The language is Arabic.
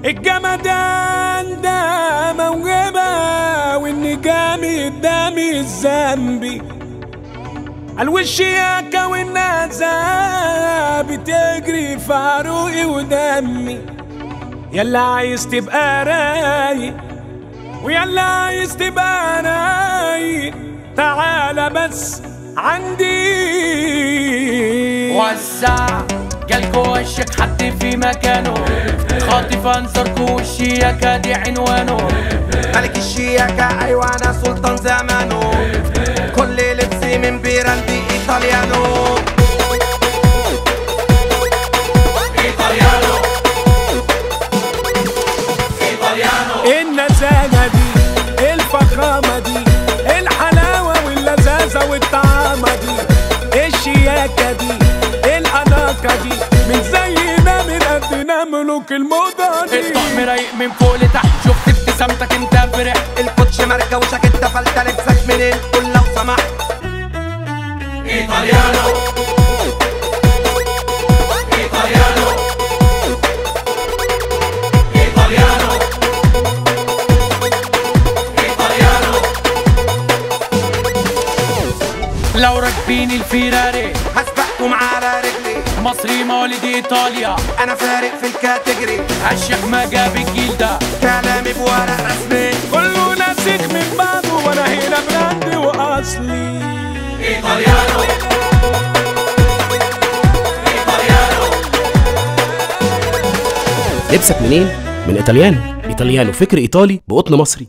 الجمدان ده موهبة والنجام قدامي الذنبي الوشياكة والنازة بتجري في عروقي ودمي. يلا عايز تبقى رايق ويلا عايز تبقى رايق تعالى بس عندي. وسع جالكوا وشك حد في مكانه، خاطف انظركوا والشياكة دي عنوانه. ملك الشياكة ايوه انا سلطان زمانه، كل لبسي من بيراندي ايطاليانو. ايطاليانو ايطاليانو. النزاهة دي الفخامة دي الحلاوة واللذاذة والطعامة دي الشياكة دي الأناقة دي من زينا من قدنا ملوك الموضة دي. الطقم رايق من فوق لتحت، شفت ابتسامتك انت فرح. الكوتش ماركة وشاكيتا فلتة لبسك منين قول لو سمحت. ايطاليانو ايطاليانو ايطاليانو ايطاليانو. لو راكبين الفيراري هسبقكم على رجلي، مصري مواليد ايطاليا، انا فارق في الكاتيجري. الشيخ ما جاب الجيل ده، كلامي بورق رسمي، كله ناسخ من بعضه وانا هنا براندي واصلي. ايطاليانو ايطاليانو. لبسك منين؟ من ايطاليانو. ايطاليانو فكر ايطالي بقطن مصري.